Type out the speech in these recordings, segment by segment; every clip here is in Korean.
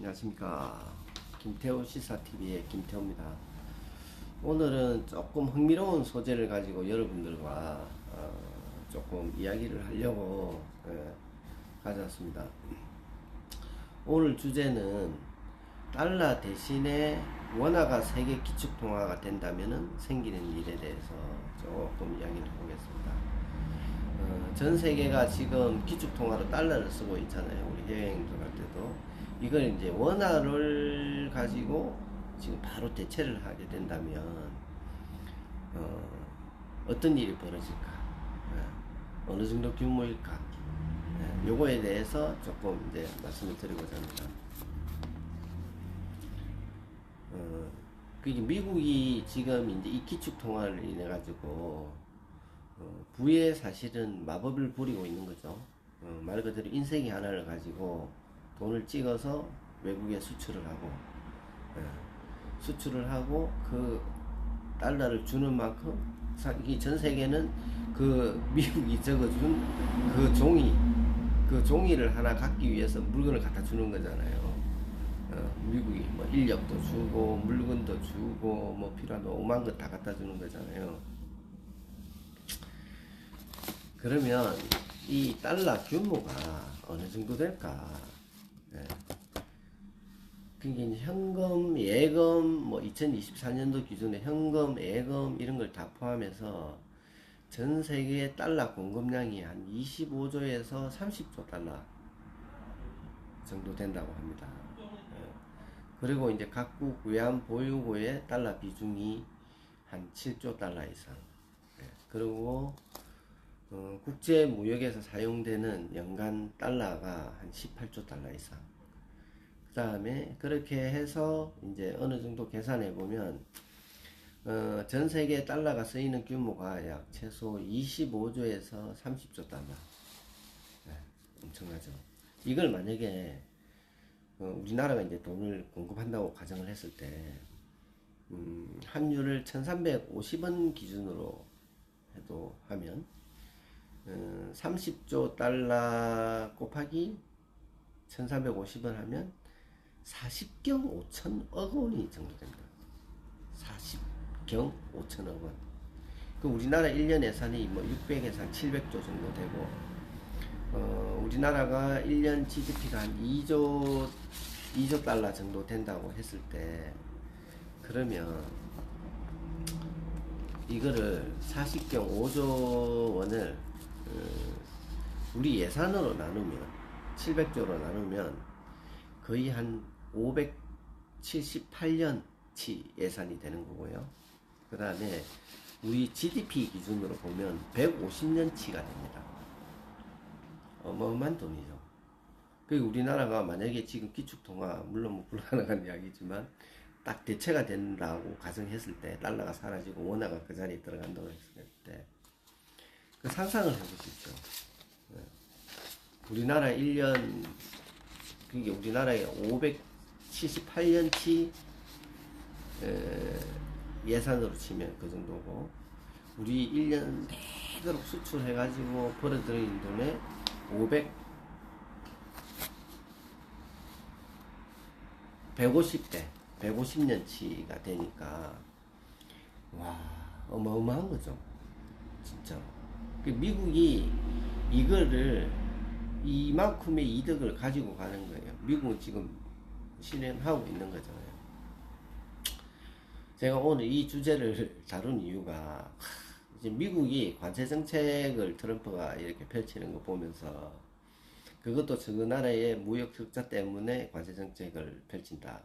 안녕하십니까. 김태호 시사TV의 김태호입니다. 오늘은 조금 흥미로운 소재를 가지고 여러분들과 조금 이야기를 하려고 가져왔습니다. 오늘 주제는 달러 대신에 원화가 세계 기축통화가 된다면 생기는 일에 대해서 조금 이야기를 해보겠습니다. 전 세계가 지금 기축통화로 달러를 쓰고 있잖아요. 우리 해외여행 들어갈 때도. 이걸 이제 원화를 가지고 지금 바로 대체를 하게 된다면, 어떤 일이 벌어질까? 어느 정도 규모일까? 요거에 대해서 조금 이제 말씀을 드리고자 합니다. 그게 미국이 지금 이제 이 기축통화를 인해 가지고 부에 사실은 마법을 부리고 있는 거죠. 말 그대로 인생의 하나를 가지고 돈을 찍어서 외국에 수출을 하고, 그 달러를 주는 만큼 이 전 세계는 그 미국이 적어준 그 종이를 하나 갖기 위해서 물건을 갖다 주는 거잖아요. 미국이 뭐 인력도 주고 물건도 주고 뭐 필요한 오만 것 다 갖다 주는 거잖아요. 그러면 이 달러 규모가 어느 정도 될까? 그게 현금, 예금, 뭐 2024년도 기준에 현금, 예금 이런 걸 다 포함해서 전 세계의 달러 공급량이 한 25조에서 30조 달러 정도 된다고 합니다. 그리고 이제 각국 외환 보유고의 달러 비중이 한 7조 달러 이상. 그리고 국제 무역에서 사용되는 연간 달러가 한 18조 달러 이상. 그 다음에 그렇게 해서 이제 어느 정도 계산해 보면 전 세계 달러가 쓰이는 규모가 약 최소 25조에서 30조 달러. 엄청나죠. 이걸 만약에 우리나라가 이제 돈을 공급한다고 가정을 했을 때 환율을 1350원 기준으로 해도 하면 30조 달러 곱하기 1350원 하면 40경 5천억 원이 정도 됩니다. 40경 5천억 원. 그 우리나라 1년 예산이 뭐 600에서 한 700조 정도 되고, 우리나라가 1년 GDP가 한 2조 달러 정도 된다고 했을 때, 그러면 이거를 40경 5조 원을 우리 예산으로 나누면 700조로 나누면 거의 한 578년치 예산이 되는 거고요. 그 다음에 우리 GDP 기준으로 보면 150년치가 됩니다. 어마어마한 돈이죠. 그 우리나라가 만약에 지금 기축통화, 물론 뭐 불가능한 이야기지만 딱 대체가 된다고 가정했을 때, 달러가 사라지고 원화가 그 자리에 들어간다고 했을 때, 그 상상을 해보십시오. 우리나라 1년, 그게 우리나라의 578년치 예산으로 치면 그 정도고, 우리 1년 내도록 수출해가지고 벌어들이는 돈에 150배, 150년치가 되니까, 와, 어마어마한 거죠. 진짜. 미국이 이거를, 이만큼의 이득을 가지고 가는 거예요. 미국은 지금 실행하고 있는 거잖아요. 제가 오늘 이 주제를 다룬 이유가, 이제 미국이 관세 정책을 트럼프가 이렇게 펼치는 거 보면서, 그것도 저 나라의 무역 흑자 때문에 관세 정책을 펼친다.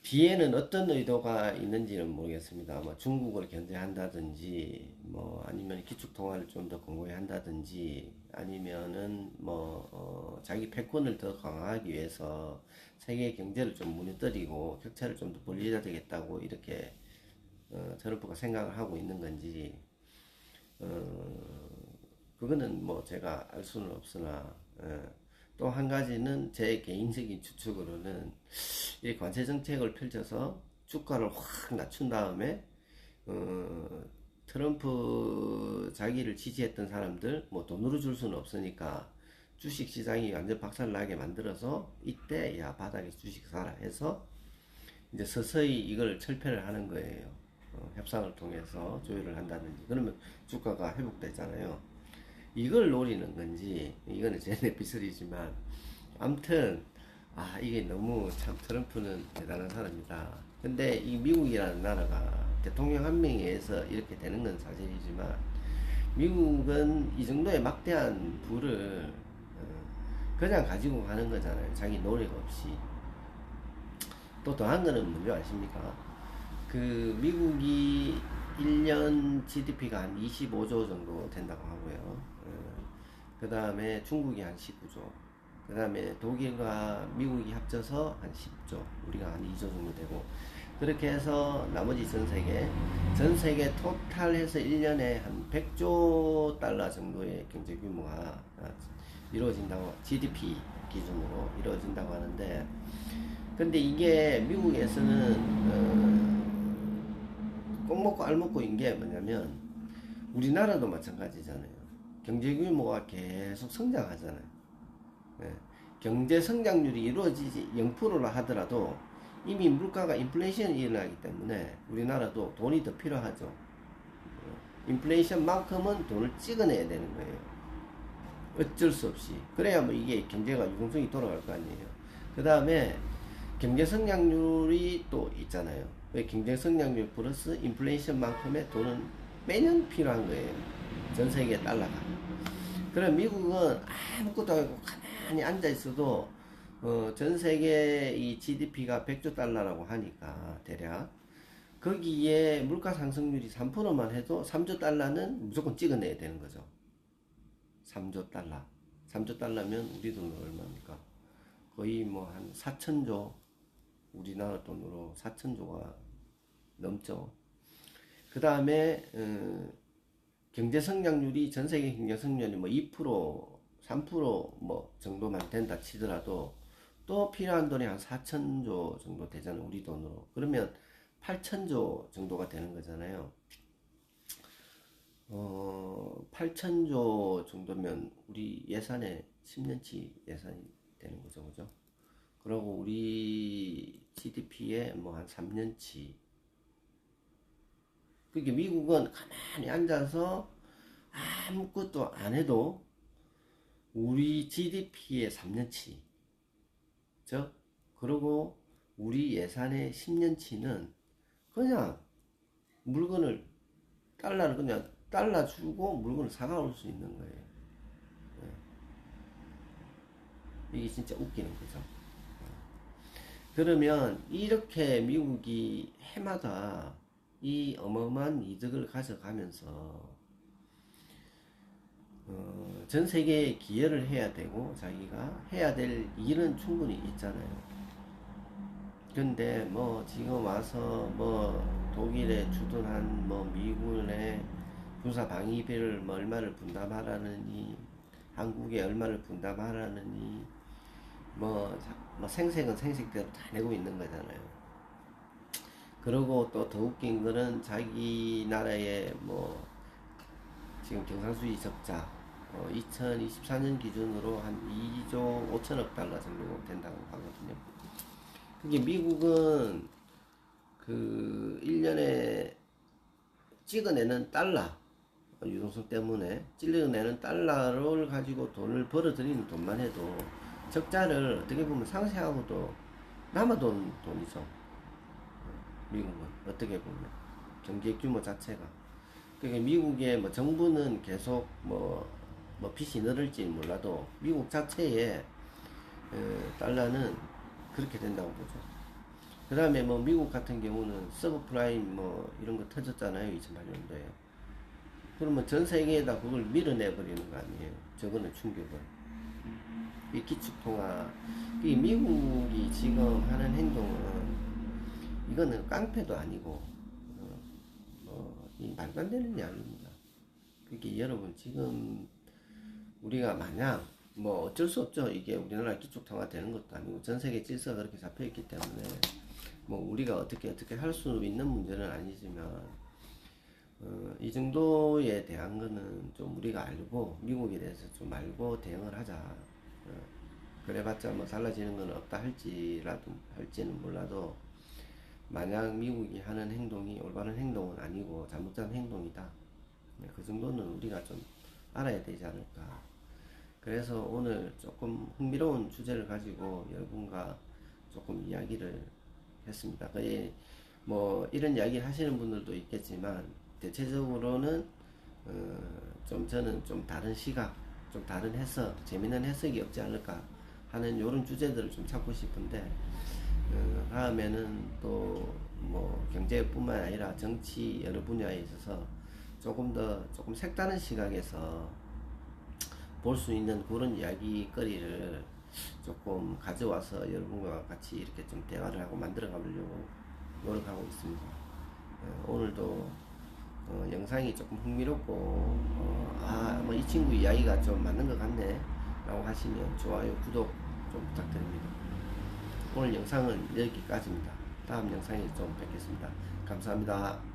뒤에는 어떤 의도가 있는지는 모르겠습니다. 뭐 중국을 견제한다든지, 뭐 아니면 기축통화를 좀 더 공고히 한다든지, 아니면은 뭐 자기 패권을 더 강화하기 위해서 세계 경제를 좀 무너뜨리고 격차를 좀 더 벌려야 되겠다고 이렇게 트럼프가 생각을 하고 있는 건지, 그거는 뭐 제가 알 수는 없으나, 또 한 가지는 제 개인적인 추측으로는 이 관세 정책을 펼쳐서 주가를 확 낮춘 다음에 트럼프 자기를 지지했던 사람들, 뭐 돈으로 줄 수는 없으니까 주식 시장이 완전 박살나게 만들어서 이때 야 바닥에 주식 사라 해서 이제 서서히 이걸 철폐를 하는 거예요. 협상을 통해서 조율을 한다든지 그러면 주가가 회복되잖아요. 이걸 노리는 건지 이거는 제 내피설이지만 아무튼 이게 너무 참 트럼프는 대단한 사람이다. 근데 이 미국이라는 나라가 대통령 한 명에 의해서 이렇게 되는 건 사실이지만 미국은 이 정도의 막대한 부를 그냥 가지고 가는 거잖아요. 자기 노력 없이. 또 더한 거는 뭔지 아십니까? 그 미국이 1년 GDP가 한 25조 정도 된다고 하고요. 그 다음에 중국이 한 19조. 그 다음에 독일과 미국이 합쳐서 한 10조. 우리가 한 2조 정도 되고. 그렇게 해서 나머지 전 세계 토탈 해서 1년에 한 100조 달러 정도의 경제 규모가 이루어진다고, GDP 기준으로 이루어진다고 하는데, 근데 이게 미국에서는 꼭 먹고 알 먹고인 게 뭐냐면 우리나라도 마찬가지잖아요. 경제 규모가 계속 성장하잖아요. 네. 경제 성장률이 이루어지지 0%라 하더라도 이미 물가가 인플레이션이 일어나기 때문에 우리나라도 돈이 더 필요하죠. 인플레이션만큼은 돈을 찍어내야 되는 거예요. 어쩔 수 없이. 그래야 뭐 이게 경제가 유동성이 돌아갈 거 아니에요. 그 다음에 경제 성장률이 또 있잖아요. 왜 경제 성장률 플러스 인플레이션만큼의 돈은 매년 필요한 거예요. 전 세계 달러가. 그럼 미국은 아무것도 안 하고 가만히 앉아 있어도 전 세계 이 GDP가 100조 달러라고 하니까 대략 거기에 물가 상승률이 3%만 해도 3조 달러는 무조건 찍어내야 되는 거죠. 3조 달러. 3조 달러면 우리 돈으로 얼마입니까? 거의 뭐 한 4천조, 우리나라 돈으로 4천조가 넘죠. 그 다음에 경제 성장률이 전 세계 경제 성장률이 뭐 2%, 3%뭐 정도만 된다 치더라도 또 필요한 돈이 한 4천조 정도 되잖아요. 우리 돈으로. 그러면 8천조 정도가 되는 거잖아요. 8천조 정도면 우리 예산의 10년치 예산이 되는 거죠. 그죠? 그리고 우리 GDP의 뭐 한 3년치. 그게 미국은 가만히 앉아서 아무것도 안 해도 우리 GDP의 3년치. 죠? 그리고 우리 예산의 10년치는 그냥 물건을, 달러를 그냥 달러 주고 물건을 사가올 수 있는 거예요. 이게 진짜 웃기는 거죠. 그러면 이렇게 미국이 해마다 이 어마어마한 이득을 가져가면서 전 세계에 기여를 해야 되고 자기가 해야 될 일은 충분히 있잖아요. 근데 뭐 지금 와서 뭐 독일에 주둔한 뭐 미군의 군사 방위비를 뭐 얼마를 분담하라느니, 한국에 얼마를 분담하라느니, 뭐 생색은 생색대로 다 내고 있는 거잖아요. 그리고 또 더 웃긴 거는 자기 나라의 뭐 지금 경상수지 적자 2024년 기준으로 한 2조 5천억 달러 정도 된다고 하거든요. 그게 미국은 그 1년에 찍어내는 달러, 유동성 때문에 찍어내는 달러를 가지고 돈을 벌어들이는 돈만 해도 적자를 어떻게 보면 상쇄하고도 남아돈 돈이죠. 미국은 어떻게 보면 경제 규모 자체가. 그러니까 미국의 뭐 정부는 계속 뭐 빚이 늘을지 몰라도 미국 자체의 달러는 그렇게 된다고 보죠. 그 다음에 뭐 미국 같은 경우는 서브프라임 뭐 이런 거 터졌잖아요. 2008년도에. 그러면 전 세계에다 그걸 밀어내버리는 거 아니에요. 저거는 충격을. 이 기축통화. 이 미국이 지금 하는 행동은 이거는 깡패도 아니고 이 말도 안 되는 이야기입니다. 그게 여러분 지금 우리가 마냥 뭐 어쩔 수 없죠. 이게 우리나라 기축통화 되는 것도 아니고 전 세계 질서가 그렇게 잡혀있기 때문에 뭐 우리가 어떻게 할 수 있는 문제는 아니지만 이 정도에 대한 거는 좀 우리가 알고 미국에 대해서 좀 알고 대응을 하자. 그래봤자 뭐 달라지는 건 없다 할지는 몰라도 만약 미국이 하는 행동이 올바른 행동은 아니고 잘못된 행동이다. 그 정도는 우리가 좀 알아야 되지 않을까. 그래서 오늘 조금 흥미로운 주제를 가지고 여러분과 조금 이야기를 했습니다. 거의 뭐 이런 이야기 하시는 분들도 있겠지만 대체적으로는 좀 저는 좀 다른 시각, 좀 다른 해석, 재미있는 해석이 없지 않을까 하는 이런 주제들을 좀 찾고 싶은데 다음에는 또 뭐 경제뿐만 아니라 정치 여러 분야에 있어서 조금 색다른 시각에서 볼 수 있는 그런 이야기거리를 조금 가져와서 여러분과 같이 이렇게 좀 대화를 하고 만들어 가보려고 노력하고 있습니다. 오늘도 영상이 조금 흥미롭고 뭐 이 친구 이야기가 좀 맞는 것 같네 라고 하시면 좋아요, 구독 좀 부탁드립니다. 오늘 영상은 여기까지입니다. 다음 영상에 좀 뵙겠습니다. 감사합니다.